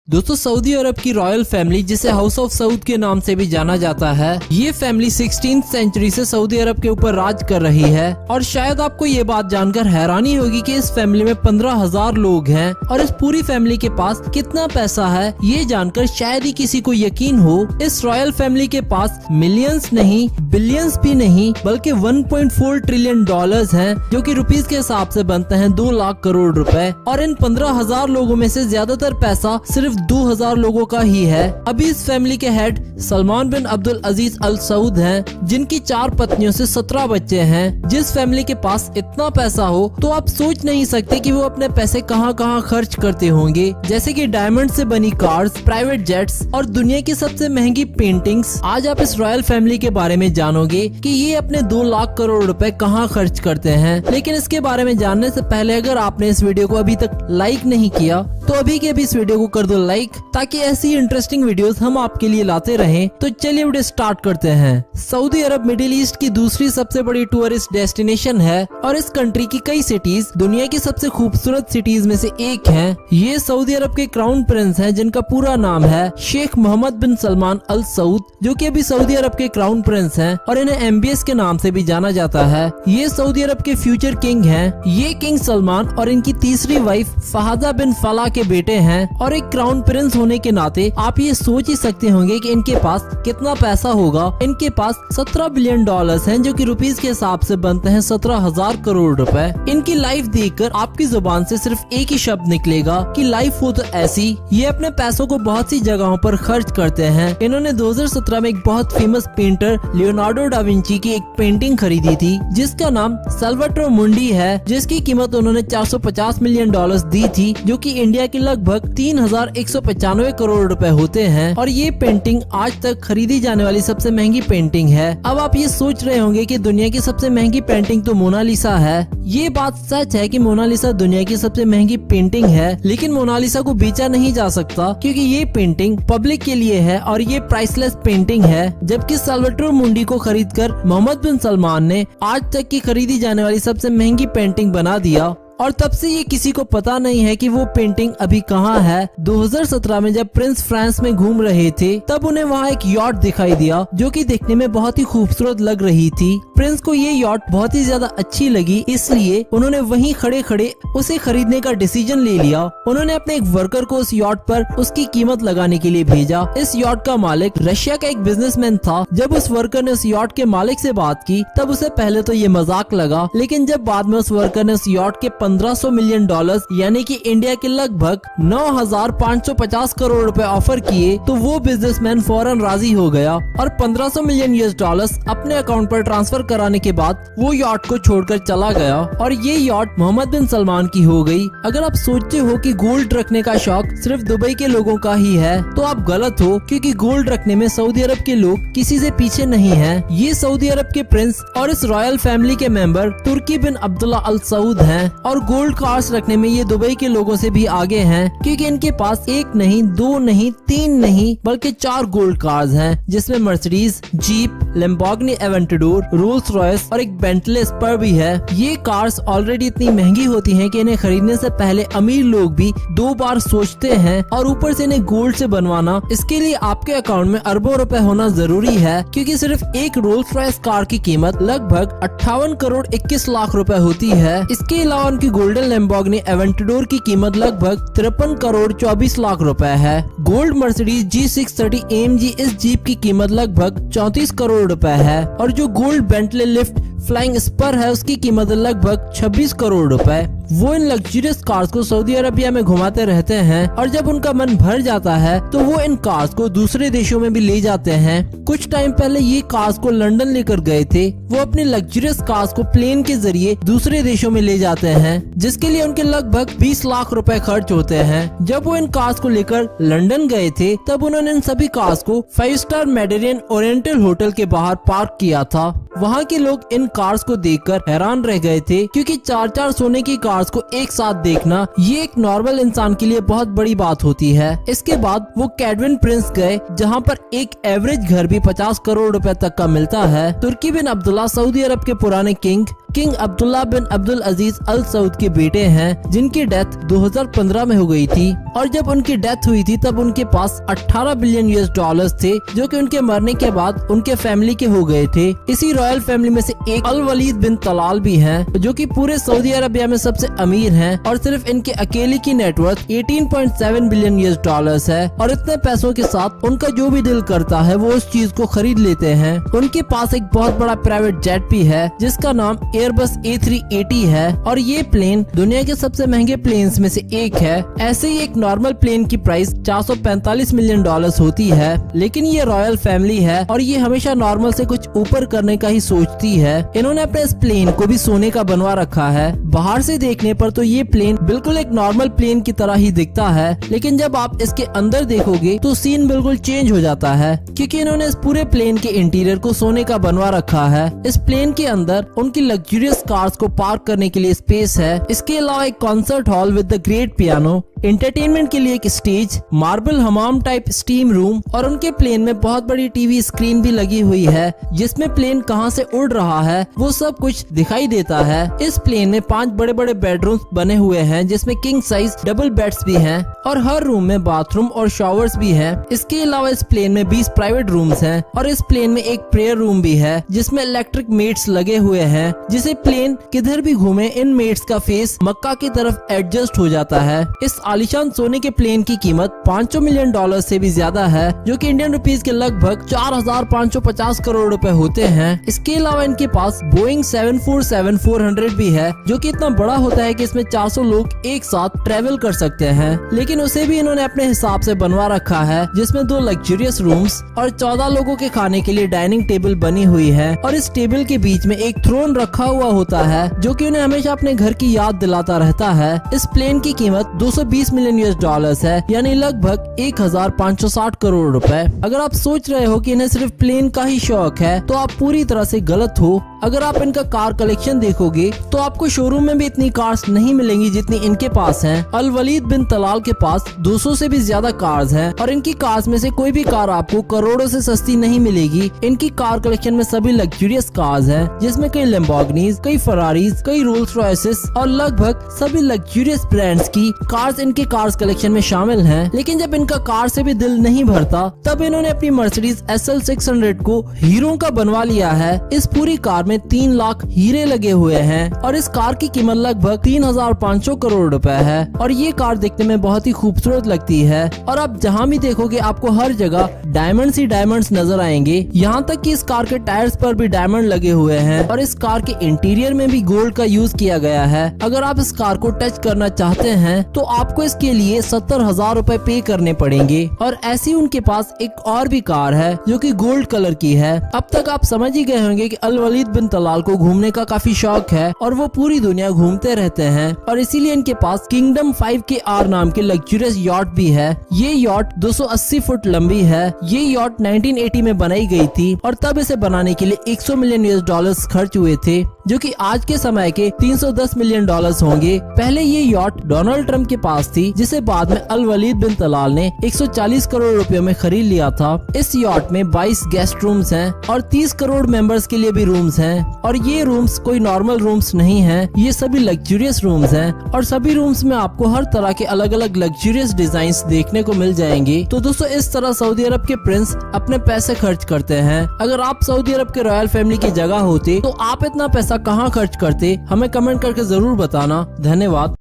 दोस्तों सऊदी अरब की royal family जिसे हाउस ऑफ सऊद के नाम से भी जाना जाता है, ये फैमिली 16th सेंचुरी से सऊदी अरब के ऊपर राज कर रही है। और शायद आपको ये बात जानकर हैरानी होगी कि इस फैमिली में 15,000 लोग हैं और इस पूरी फैमिली के पास कितना पैसा है ये जानकर शायद ही किसी को यकीन हो। इस रॉयल फैमिली के पास मिलियंस नहीं, बिलियंस भी नहीं, बल्कि 1.4 ट्रिलियन डॉलर्स हैं, जो कि रुपीस के हिसाब से बनते हैं 2 लाख करोड़ रुपए। और इन 15,000 लोगों में से ज्यादातर पैसा सिर्फ 2,000 लोगों का ही है। अभी इस फैमिली के हेड सलमान बिन अब्दुल अजीज अल सऊद हैं, जिनकी 4 पत्नियों से 17 बच्चे हैं। जिस फैमिली के पास इतना पैसा हो तो आप सोच नहीं सकते कि वो अपने पैसे कहां कहां खर्च करते होंगे, जैसे कि डायमंड से बनी कार्स, प्राइवेट जेट्स और दुनिया की सबसे महंगी पेंटिंग्स। आज आप इस रॉयल फैमिली के बारे में जानोगे कि ये अपने 2 लाख करोड़ रुपए कहां खर्च करते हैं। लेकिन इसके बारे में जानने से पहले अगर आपने इस वीडियो को अभी तक लाइक नहीं किया तो अभी के अभी इस वीडियो को कर दो लाइक, ताकि ऐसी इंटरेस्टिंग वीडियोस हम आपके लिए लाते रहें। तो चलिए वीडियो स्टार्ट करते हैं। सऊदी अरब मिडिल ईस्ट की दूसरी सबसे बड़ी टूरिस्ट डेस्टिनेशन है और इस कंट्री की कई सिटीज दुनिया की सबसे खूबसूरत सिटीज में से एक हैं। ये सऊदी अरब के क्राउन प्रिंस हैं, जिनका पूरा नाम है शेख मोहम्मद बिन सलमान अल सऊद, जो कि अभी सऊदी अरब के क्राउन प्रिंस हैं और इन्हें MBS के नाम से भी जाना जाता है। ये सऊदी अरब के फ्यूचर किंग हैं। ये किंग सलमान और इनकी तीसरी वाइफ फहादा बिन फला के बेटे हैं और एक क्राउन प्रिंस होने के नाते आप ये सोच ही सकते होंगे कि इनके पास कितना पैसा होगा। इनके पास 17 बिलियन डॉलर्स हैं, जो कि रुपीस के हिसाब से बनते हैं 17,000 करोड़ रुपए। इनकी लाइफ देखकर आपकी जुबान से सिर्फ एक ही शब्द निकलेगा कि लाइफ हो तो ऐसी। ये अपने पैसों को बहुत सी जगहों पर खर्च करते हैं। इन्होंने 2017 में एक बहुत famous painter Leonardo da Vinci की एक पेंटिंग खरीदी थी, जिसका नाम साल्वाटोर मुंडी है, जिसकी कीमत उन्होंने 450 मिलियन डॉलर्स दी थी, जो कि इंडिया के लगभग 3,195 करोड़ रुपए होते हैं। और ये पेंटिंग आज तक खरीदी जाने वाली सबसे महंगी पेंटिंग है। अब आप ये सोच रहे होंगे कि दुनिया की सबसे महंगी पेंटिंग तो मोनालिसा है। ये बात सच है कि मोनालिसा दुनिया की सबसे महंगी पेंटिंग है, लेकिन मोनालिसा को बेचा नहीं जा सकता क्योंकि ये पेंटिंग पब्लिक के लिए है और ये प्राइसलेस पेंटिंग है। जबकि साल्वाटोर मुंडी को खरीदकर मोहम्मद बिन सलमान ने आज तक की खरीदी जाने वाली सबसे महंगी पेंटिंग बना दिया। और तब से ये किसी को पता नहीं है कि वो पेंटिंग अभी कहाँ है। 2017 में जब प्रिंस फ्रांस में घूम रहे थे, तब उन्हें वहाँ एक यॉट दिखाई दिया, जो कि देखने में बहुत ही खूबसूरत लग रही थी। प्रिंस को ये यॉट बहुत ही ज्यादा अच्छी लगी, इसलिए उन्होंने वहीं खड़े खड़े उसे खरीदने का डिसीजन ले लिया। उन्होंने अपने एक वर्कर को उस यॉट पर उसकी कीमत लगाने के लिए भेजा। इस यॉट का मालिक रशिया का एक बिजनेसमैन था। जब उस वर्कर ने उस यॉट के मालिक से बात की, तब उसे पहले तो ये मजाक लगा, लेकिन जब बाद में उस वर्कर ने उस यॉट के 1500 मिलियन डॉलर्स यानी कि इंडिया के लगभग 9,550 करोड़ रुपए ऑफर किए, तो वो बिजनेसमैन फौरन राजी हो गया और 1500 मिलियन US डॉलर्स अपने अकाउंट पर ट्रांसफर कराने के बाद वो यॉट को छोड़कर चला गया और ये यॉट मोहम्मद बिन सलमान की हो गई। अगर आप सोचते हो कि गोल्ड रखने का शौक सिर्फ दुबई के लोगों का ही है, तो आप गलत हो, क्योंकि गोल्ड रखने में सऊदी अरब के लोग किसी से पीछे नहीं हैं। ये सऊदी अरब के प्रिंस और इस रॉयल फैमिली के मेंबर तुर्की बिन अब्दुल्ला अल सऊद हैं और गोल्ड कार्स रखने में ये दुबई के लोगों से भी आगे हैं, क्योंकि इनके पास 1 नहीं, 2 नहीं, 3 नहीं, बल्कि 4 गोल्ड कार्स हैं, जिसमें Mercedes, jeep, Lamborghini Aventador, Rolls Royce और एक बेंटले स्पर भी है। ये कार्स ऑलरेडी इतनी महंगी होती हैं कि इन्हें खरीदने से पहले अमीर लोग भी 2 बार सोचते हैं, और ऊपर से इन्हें गोल्ड से बनवाना, इसके लिए आपके अकाउंट में अरबों रुपए होना जरूरी है, क्योंकि सिर्फ एक रोल्स रॉयस कार की कीमत लगभग 58 करोड़ 21 लाख रुपए होती है। इसके अलावा उनकी गोल्डन लैम्बोर्गिनी एवेंटाडोर की कीमत लगभग 53 करोड़ 24 लाख रुपए है। गोल्ड मर्सिडीज G630 AMG इस जीप की कीमत लगभग 34 करोड़ रुपए है और जो gold Bentley lift flying spur है, उसकी कीमत लगभग 26 करोड़ रुपए। वो इन लग्जरियस कार्स को सऊदी अरबिया में घुमाते रहते हैं और जब उनका मन भर जाता है तो वो इन कार्स को दूसरे देशों में भी ले जाते हैं। कुछ टाइम पहले ये कार्स को लंदन लेकर गए थे। वो अपने लग्जरियस कार्स को प्लेन के जरिए दूसरे देशों में ले जाते हैं, जिसके लिए उनके लगभग 20 लाख रुपए खर्च होते हैं। जब वो इन कार्स को लेकर लंदन गए थे, तब उन्होंने इन सभी कार्स को 5 स्टार मेडिटेरेनियन ओरिएंटल होटल के बाहर पार्क किया था। वहाँ के लोग इन कार्स को देखकर हैरान रह गए थे, क्योंकि 4-4 सोने की कार्स को एक साथ देखना ये एक नॉर्मल इंसान के लिए बहुत बड़ी बात होती है। इसके बाद वो कैडविन प्रिंस गए, जहाँ पर एक एवरेज घर भी 50 करोड़ रुपए तक का मिलता है। तुर्की बिन अब्दुल्ला सऊदी अरब के पुराने किंग किंग अब्दुल्ला बिन अब्दुल अजीज अल सऊद के बेटे हैं, जिनकी डेथ 2015 में हो गई थी। और जब उनकी डेथ हुई थी तब उनके पास 18 बिलियन यूएस डॉलर्स थे, जो कि उनके मरने के बाद उनके फैमिली के हो गए थे। इसी रॉयल फैमिली में से एक अल वलीद बिन तलाल भी हैं, जो कि पूरे सऊदी अरबिया में सबसे अमीर हैं और सिर्फ इनके अकेले की नेटवर्थ 18.7 बिलियन यूएस डॉलर्स है। और इतने पैसों के साथ उनका जो भी दिल करता है वो उस चीज को खरीद लेते हैं। उनके पास एक बहुत बड़ा प्राइवेट जेट भी है, जिसका नाम एयरबस A380 है, और ये प्लेन दुनिया के सबसे महंगे प्लेन्स में से एक है। ऐसे ही एक नॉर्मल प्लेन की प्राइस 445 मिलियन डॉलर्स होती है, लेकिन ये रॉयल फैमिली है और ये हमेशा नॉर्मल से कुछ ऊपर करने का ही सोचती है। इन्होंने अपने इस प्लेन को भी सोने का बनवा रखा है। बाहर से देखने पर तो ये प्लेन बिल्कुल एक नॉर्मल प्लेन की तरह ही दिखता है, लेकिन जब आप इसके अंदर देखोगे तो सीन बिल्कुल चेंज हो जाता है, क्योंकि इन्होंने इस पूरे प्लेन के इंटीरियर को सोने का बनवा रखा है। इस प्लेन के अंदर उनकी लग्जरियस कार्स को पार्क करने के लिए स्पेस है। इसके अलावा एक concert hall with the great piano, entertainment के लिए एक स्टेज, मार्बल हमाम टाइप स्टीम रूम, और उनके प्लेन में बहुत बड़ी टीवी स्क्रीन भी लगी हुई है, जिसमें प्लेन कहां से उड़ रहा है वो सब कुछ दिखाई देता है। इस प्लेन में 5 बड़े बड़े बेडरूम्स बने हुए हैं, जिसमें किंग साइज डबल बेड्स भी हैं और हर रूम में बाथरूम और शावर्स भी हैं। इसके अलावा इस प्लेन में 20 प्राइवेट रूम्स हैं और इस प्लेन में एक प्रेयर रूम भी है, जिसमें इलेक्ट्रिक मेट्स लगे हुए हैं, जिसे प्लेन किधर भी घूमे इन मेट्स का फेस मक्का की तरफ एडजस्ट हो जाता है। इस आलीशान सोने के प्लेन की कीमत 500 मिलियन डॉलर से भी ज्यादा है, जो कि इंडियन रुपीस के लगभग 4550 करोड़ रुपए होते हैं। इसके अलावा इनके पास बोइंग 747-400 भी है, जो कि इतना बड़ा होता है कि इसमें 400 लोग एक साथ ट्रेवल कर सकते हैं, लेकिन उसे भी इन्होंने अपने हिसाब से बनवा रखा है, जिसमें 2 लग्जरियस रूम्स और 14 लोगों के खाने के लिए डाइनिंग टेबल बनी हुई है। और इस टेबल के बीच में एक थ्रोन रखा हुआ होता है, जो कि उन्हें हमेशा अपने घर की याद दिलाता रहता है। इस प्लेन की कीमत 220 मिलियन यूएस डॉलर्स है, यानी लगभग 1560 करोड़ रुपए। अगर आप सोच रहे हो कि इन्हें सिर्फ प्लेन का ही शौक है, तो आप पूरी तरह से गलत हो। अगर आप इनका कार कलेक्शन देखोगे तो आपको शोरूम में भी इतनी कार्स नहीं मिलेंगी जितनी इनके पास हैं। अल वलीद बिन तलाल के पास 200 से भी ज्यादा कार्स हैं और इनकी कार्स में से कोई भी कार आपको करोड़ों से सस्ती नहीं मिलेगी। इनकी कार कलेक्शन में सभी लग्जरियस कार्स हैं, जिसमें कई लैम्बोर्गिनीज, कई फरारीज, कई रोल्स रॉयसेस और लगभग सभी लग्जरियस ब्रांड्स की कार्स इनके कार्स कलेक्शन में शामिल हैं। लेकिन जब इनका कार से भी दिल नहीं भरता, तब इन्होंने अपनी मर्सिडीज SL 600 को हीरो का बनवा लिया है। इस पूरी कार में 3 लाख हीरे लगे हुए हैं और इस कार की कीमत लगभग 3500 करोड़ रुपए है। और ये कार देखने में बहुत ही खूबसूरत लगती है और आप जहाँ भी देखोगे आपको हर जगह डायमंड्स ही डायमंड्स नजर आएंगे। यहाँ तक कि इस कार के टायर्स पर भी डायमंड लगे हुए हैं और इस कार के इंटीरियर में भी गोल्ड का यूज किया गया है। अगर आप इस कार को टच करना चाहते हैं तो आपको इसके लिए 70,000 रुपए पे करने पड़ेंगे। और ऐसी उनके पास एक और भी कार है जो कि गोल्ड कलर की है। अब तक आप समझ ही गए होंगे कि अल वलीद बिन तलाल को घूमने का काफी शौक है और वो पूरी दुनिया घूमते रहते हैं और इसीलिए इनके पास किंगडम 5KR नाम की लग्जरियस यॉट भी है। ये यॉट 280 फुट लंबी है। ये यॉट 1980 में बनाई गई थी और तब इसे बनाने के लिए 100 मिलियन यूएस डॉलर्स खर्च हुए थे, जो कि आज के समय के 310 मिलियन डॉलर्स होंगे। पहले ये यॉट डोनाल्ड ट्रंप के पास थी, जिसे बाद में अल वलीद बिन तलाल ने 140 करोड़ रुपयों में खरीद लिया था। इस यॉट में 22 गेस्ट रूम्स हैं और 30 करोड़ मेंबर्स के लिए भी रूम्स हैं। और ये रूम्स कोई नॉर्मल रूम्स नहीं हैं, ये सभी लग्जरियस रूम्स हैं और सभी रूम्स में आपको हर तरह के अलग अलग लग्जरियस डिजाइन्स देखने को मिल जाएंगे। तो दोस्तों, इस तरह सऊदी अरब के प्रिंस अपने पैसे खर्च करते हैं। अगर आप सऊदी अरब के रॉयल फैमिली की जगह होते तो आप इतना पैसा कहाँ खर्च करते? हमें कमेंट करके जरूर बताना। धन्यवाद।